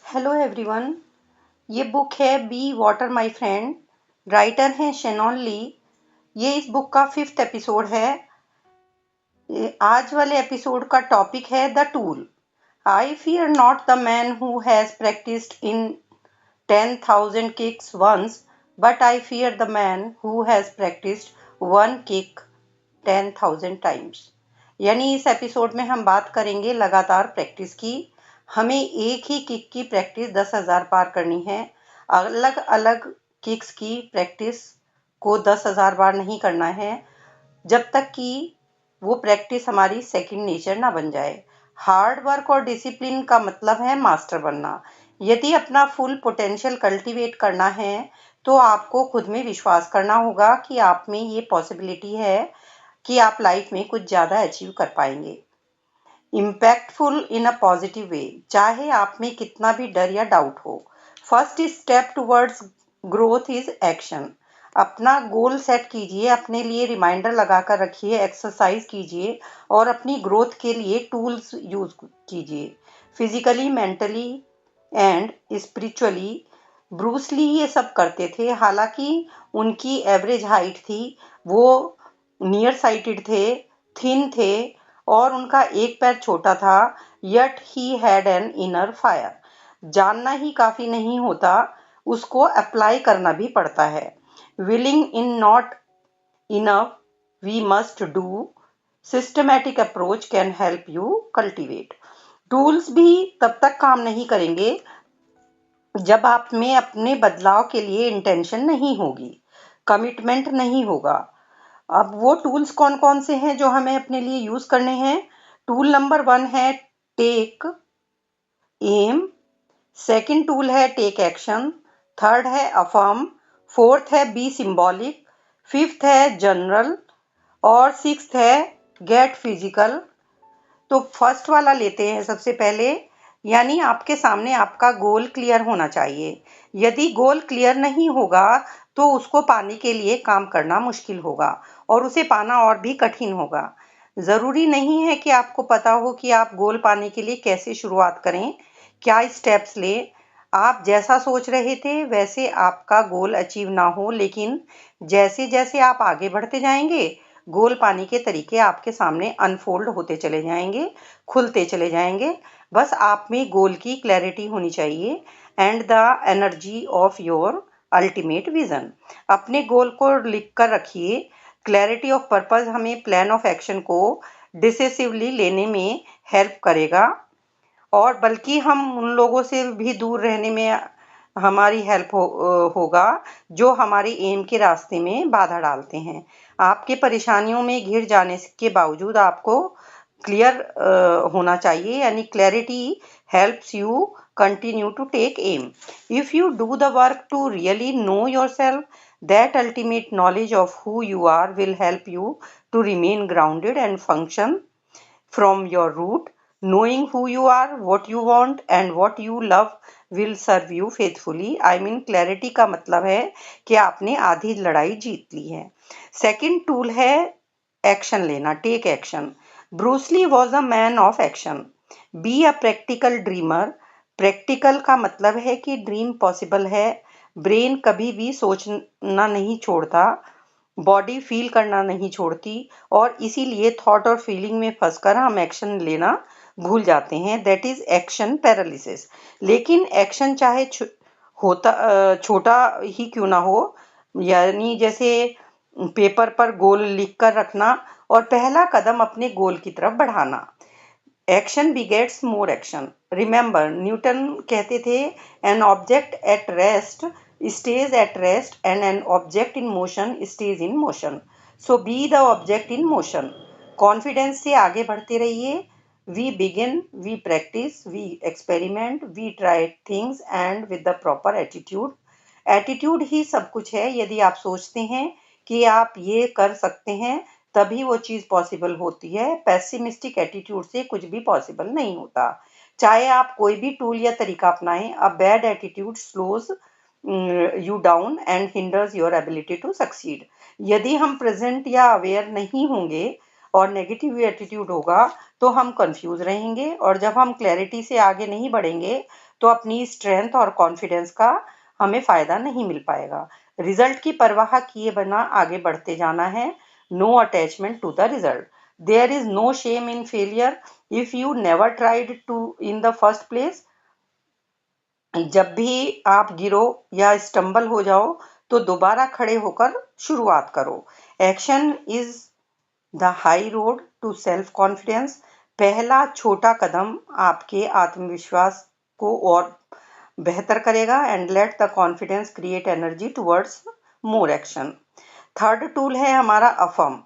Hello everyone. ये book है be water my friend. Writer हैं शेनॉन ली। ये इस बुक का 5th एपिसोड है। आज वाले एपिसोड का टॉपिक है the tool. I fear not the man who has practised in 10,000 kicks once, but I fear the man who has practised one kick 10,000 times. यानी इस एपिसोड में हम बात करेंगे लगातार प्रैक्टिस की। हमें एक ही किक की प्रैक्टिस 10,000 बार करनी है। अलग अलग किक्स की प्रैक्टिस को 10,000 बार नहीं करना है, जब तक कि वो प्रैक्टिस हमारी सेकंड नेचर ना बन जाए। हार्ड वर्क और डिसिप्लिन का मतलब है मास्टर बनना। यदि अपना फुल पोटेंशियल कल्टीवेट करना है तो आपको खुद में विश्वास करना होगा कि आप में ये पॉसिबिलिटी है कि आप लाइफ में कुछ ज़्यादा अचीव कर पाएंगे। Impactful in a positive way, चाहे आप में कितना भी डर या डाउट हो। First step towards growth is action. अपना गोल सेट कीजिए, अपने लिए रिमाइंडर लगाकर रखिए, एक्सरसाइज कीजिए और अपनी ग्रोथ के लिए टूल्स यूज कीजिए, physically, mentally and spiritually. Bruce Lee ये सब करते थे, हालांकि उनकी एवरेज हाइट थी, वो नियर साइटेड थे, थिन थे और उनका एक पैर छोटा था, yet he had an inner fire. जानना ही काफी नहीं होता, उसको अप्लाई करना भी पड़ता है। Willing in not enough, we must do. Systematic approach can help you cultivate. Tools भी तब तक काम नहीं करेंगे जब आप में अपने बदलाव के लिए इंटेंशन नहीं होगी, कमिटमेंट नहीं होगा। अब वो टूल्स कौन कौन से हैं जो हमें अपने लिए यूज करने हैं? टूल नंबर 1 है टेक एम, सेकंड टूल है टेक एक्शन, थर्ड है अफर्म, फोर्थ है बी सिंबॉलिक, फिफ्थ है जनरल और सिक्स्थ है गेट फिजिकल। तो फर्स्ट वाला लेते हैं सबसे पहले। यानी आपके सामने आपका गोल क्लियर होना चाहिए। यदि गोल क्लियर नहीं होगा तो उसको पाने के लिए काम करना मुश्किल होगा और उसे पाना और भी कठिन होगा। ज़रूरी नहीं है कि आपको पता हो कि आप गोल पाने के लिए कैसे शुरुआत करें, क्या स्टेप्स लें। आप जैसा सोच रहे थे वैसे आपका गोल अचीव ना हो, लेकिन जैसे जैसे आप आगे बढ़ते जाएंगे गोल पाने के तरीके आपके सामने अनफोल्ड होते चले जाएंगे, खुलते चले जाएंगे। बस आप में गोल की क्लैरिटी होनी चाहिए and the energy of your ultimate vision. अपने गोल को लिख कर रखिए। क्लैरिटी ऑफ पर्पस हमें प्लान ऑफ एक्शन को डिसिसिवली लेने में हेल्प करेगा और बल्कि हम उन लोगों से भी दूर रहने में हमारी हेल्प होगा जो हमारे एम के रास्ते में बाधा डालते हैं। आपके परेशानियों में घिर जाने के बावजूद आपको क्लियर होना चाहिए, यानी clarity helps you continue to take em. If you do the work to really know yourself, that ultimate knowledge of who you are will help you to remain grounded and function from your root. Knowing who you are, what you want and what you love will serve you faithfully. I mean clarity का मतलब है कि आपने आधी लड़ाई जीत ली है। सेकंड टूल है एक्शन लेना, take action. Bruce Lee was a man of action. Be a practical dreamer. Practical का मतलब है कि ड्रीम पॉसिबल है। ब्रेन कभी भी सोचना नहीं छोड़ता, बॉडी फील करना नहीं छोड़ती और इसीलिए थॉट और फीलिंग में फंसकर हम एक्शन लेना भूल जाते हैं। That is action paralysis. लेकिन एक्शन चाहे छोटा ही क्यों ना हो, यानी जैसे पेपर पर गोल लिख कर रखना और पहला कदम अपने गोल की तरफ बढ़ाना। Action begets more action. Remember, Newton कहते थे an object at rest stays at rest and an object in motion stays in motion. So be the object in motion. Confidence से आगे बढ़ते रहिए। We begin, we practice, we experiment, we try things and with the proper attitude. Attitude ही सब कुछ है। यदि आप सोचते हैं कि आप ये कर सकते हैं तभी वो चीज़ पॉसिबल होती है। पेसिमिस्टिक एटीट्यूड से कुछ भी पॉसिबल नहीं होता। चाहे आप कोई भी टूल या तरीका अपनाएं, a bad attitude slows you down and hinders your ability to succeed. यदि हम प्रेजेंट या अवेयर नहीं होंगे और नेगेटिव एटीट्यूड होगा तो हम कंफ्यूज रहेंगे और जब हम क्लैरिटी से आगे नहीं बढ़ेंगे तो अपनी स्ट्रेंथ और कॉन्फिडेंस का हमें फायदा नहीं मिल पाएगा। रिजल्ट की परवाह किए बिना आगे बढ़ते जाना है। No attachment to the result. There is no shame in failure if you never tried to in the first place. जब भी आप गिरो या स्टम्बल हो जाओ तो दोबारा खड़े होकर शुरुआत करो। Action is the high road to self confidence. पहला छोटा कदम आपके आत्मविश्वास को और बेहतर करेगा। And let the confidence create energy towards more action. Third tool है हमारा अफर्म।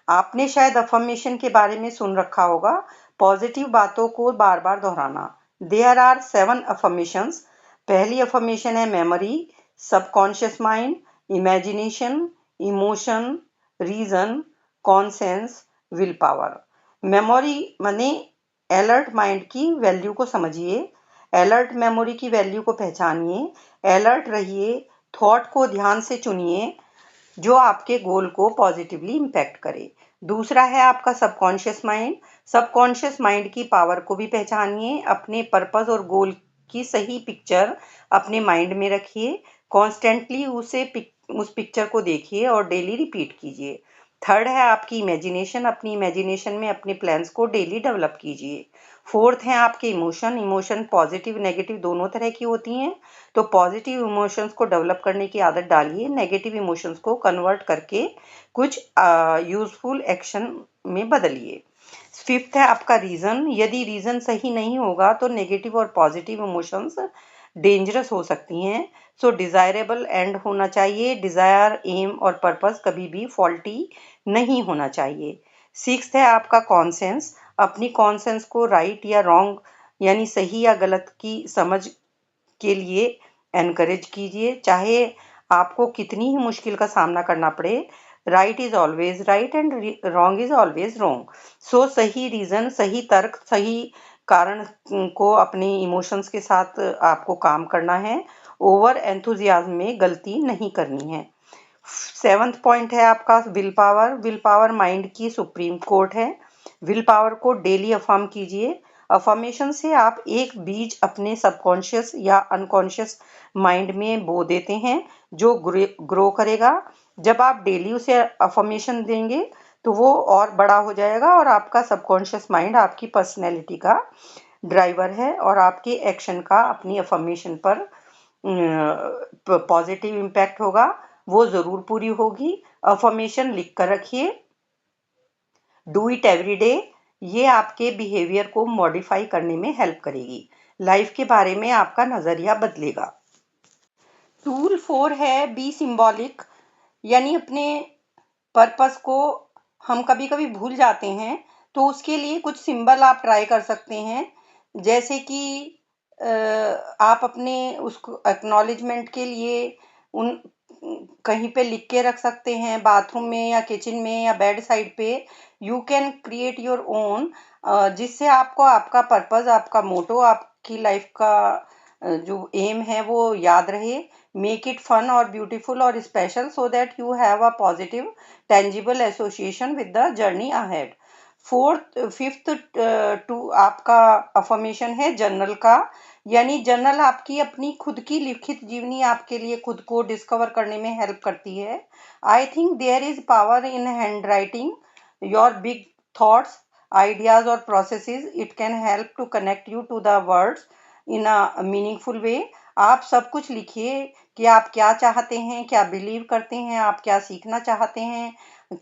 आपने शायद अफर्मेशन के बारे में सुन रखा होगा। पॉजिटिव बातों को बार बार दोहराना। There are 7 affirmations. पहली अफर्मेशन है memory, subconscious mind, imagination, emotion, reason, conscience, will power. Memory माने अलर्ट माइंड की वैल्यू को समझिए, अलर्ट मेमोरी की वैल्यू को पहचानिए, अलर्ट रहिए, थॉट को ध्यान से चुनिए जो आपके गोल को पॉजिटिवली इम्पैक्ट करे। दूसरा है आपका सबकॉन्शियस माइंड। सबकॉन्शियस माइंड की पावर को भी पहचानिए, अपने पर्पस और गोल की सही पिक्चर अपने माइंड में रखिए, कॉन्स्टेंटली उस पिक्चर को देखिए और डेली रिपीट कीजिए। थर्ड है आपकी इमेजिनेशन। अपनी इमेजिनेशन में अपने प्लान्स को डेली डेवलप कीजिए। फोर्थ है आपके इमोशन। इमोशन पॉजिटिव नेगेटिव दोनों तरह की होती हैं, तो पॉजिटिव इमोशंस को डेवलप करने की आदत डालिए, नेगेटिव इमोशंस को कन्वर्ट करके कुछ यूजफुल एक्शन में बदलिए। फिफ्थ है आपका रीजन। यदि रीजन सही नहीं होगा तो नेगेटिव और पॉजिटिव इमोशंस डेंजरस हो सकती हैं। सो डिजायरेबल एंड होना चाहिए। डिजायर, एम और पर्पस कभी भी फॉल्टी नहीं होना चाहिए। सिक्स्थ है आपका कॉन्सेंस। अपनी कॉन्सेंस को राइट या रॉन्ग यानी सही या गलत की समझ के लिए एनकरेज कीजिए, चाहे आपको कितनी ही मुश्किल का सामना करना पड़े। Right is always right and wrong is always wrong. So सही रीजन, सही तर्क, सही कारण को अपने इमोशंस के साथ आपको काम करना है। ओवर एंथुजियाज्म में गलती नहीं करनी है। सेवंथ पॉइंट है आपका will power. Will power mind की सुप्रीम कोर्ट है। विल पावर को डेली अफर्म कीजिए। अफर्मेशन से आप एक बीज अपने सबकॉन्शियस या अनकॉन्शियस माइंड में बो देते हैं जो ग्रो करेगा। जब आप डेली उसे अफर्मेशन देंगे तो वो और बड़ा हो जाएगा और आपका सबकॉन्शियस माइंड आपकी पर्सनैलिटी का ड्राइवर है और आपके एक्शन का अपनी अफर्मेशन पर पॉजिटिव इम्पैक्ट होगा, वो जरूर पूरी होगी। अफर्मेशन लिख कर रखिए, डू इट एवरी डे। ये आपके बिहेवियर को मॉडिफाई करने में हेल्प करेगी, लाइफ के बारे में आपका नजरिया बदलेगा। टूल 4 है बी सिंबॉलिक, यानी अपने पर्पस को हम कभी कभी भूल जाते हैं तो उसके लिए कुछ सिंबल आप ट्राई कर सकते हैं। जैसे कि आप अपने उसको एक्नॉलेजमेंट के लिए उन कहीं पे लिख के रख सकते हैं, बाथरूम में या किचन में या बेड साइड पे। You can create your own, जिससे आपको आपका पर्पस, आपका मोटो, आपकी लाइफ का जो एम है वो याद रहे। मेक इट फन और ब्यूटीफुल और special so that you have a positive tangible association with the journey ahead. Fifth tool आपका अफर्मेशन है जर्नल का, यानी जर्नल आपकी अपनी खुद की लिखित जीवनी आपके लिए खुद को डिस्कवर करने में हेल्प करती है। I think there is power in hand writing your big thoughts, ideas or processes. It can help to connect you to the words in a meaningful way. आप सब कुछ लिखिए कि आप क्या चाहते हैं, क्या बिलीव करते हैं, आप क्या सीखना चाहते हैं,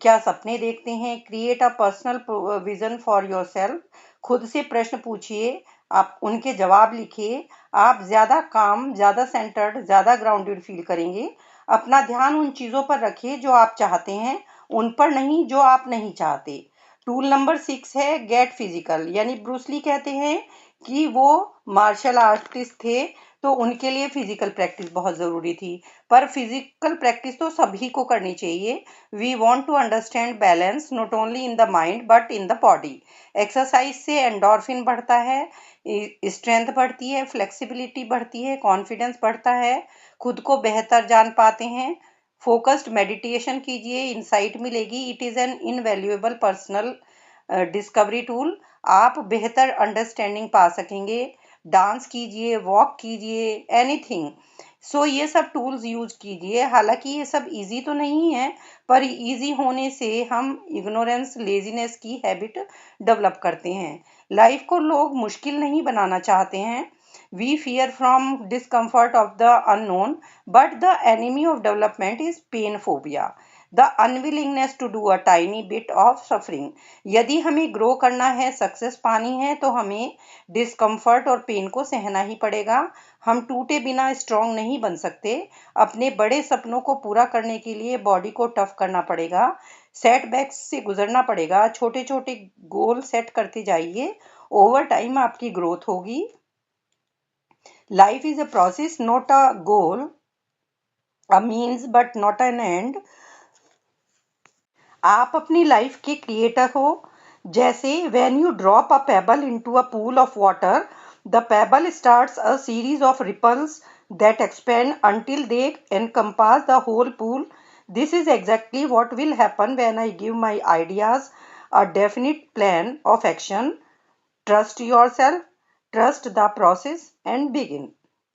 क्या सपने देखते हैं। Create a personal vision for your self. खुद से प्रश्न पूछिए, आप उनके जवाब लिखिए। आप ज्यादा काम, ज्यादा सेंटर्ड, ज्यादा ग्राउंडेड फील करेंगे। अपना ध्यान उन चीजों पर रखिए जो आप चाहते हैं, उन पर नहीं जो आप नहीं चाहते। टूल नंबर 6 है गेट फिजिकल, यानी ब्रूसली कहते हैं कि वो मार्शल आर्टिस्ट थे तो उनके लिए फिजिकल प्रैक्टिस बहुत जरूरी थी, पर फिजिकल प्रैक्टिस तो सभी को करनी चाहिए। We want to understand balance not only in the mind but in the body. Exercise से एंडोर्फिन बढ़ता है, स्ट्रेंथ बढ़ती है, फ्लेक्सिबिलिटी बढ़ती है, कॉन्फिडेंस बढ़ता है, खुद को बेहतर जान पाते हैं। फोकस्ड मेडिटेशन कीजिए, इंसाइट मिलेगी। It is an invaluable personal discovery tool. आप बेहतर अंडरस्टैंडिंग पा सकेंगे, डांस कीजिए, वॉक कीजिए, एनीथिंग। सो ये सब टूल्स यूज कीजिए। हालांकि ये सब इजी तो नहीं है, पर इजी होने से हम इग्नोरेंस, लेजीनेस की हैबिट डेवलप करते हैं। लाइफ को लोग मुश्किल नहीं बनाना चाहते हैं। We fear from discomfort of the unknown, but the enemy of development is pain phobia, the unwillingness to do a tiny bit of suffering. यदि हमें ग्रो करना है, सक्सेस पानी है, तो हमें डिस्कम्फर्ट और पेन को सहना ही पड़ेगा। हम टूटे बिना स्ट्रांग नहीं बन सकते। अपने बड़े सपनों को पूरा करने के लिए बॉडी को टफ करना पड़ेगा, सेटबैक्स से गुजरना पड़ेगा। छोटे छोटे गोल सेट करते जाइए, ओवर टाइम आपकी ग्रोथ होगी। Life is a process, not a goal, a means but not an end. आप अपनी लाइफ के क्रिएटर हो। जैसे when you drop a pebble into a pool of water, the pebble starts a series of ripples that expand until they encompass the whole pool. This is exactly what will happen when I give my ideas a definite plan of action. Trust yourself, trust the process, and begin.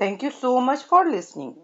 Thank you so much for listening.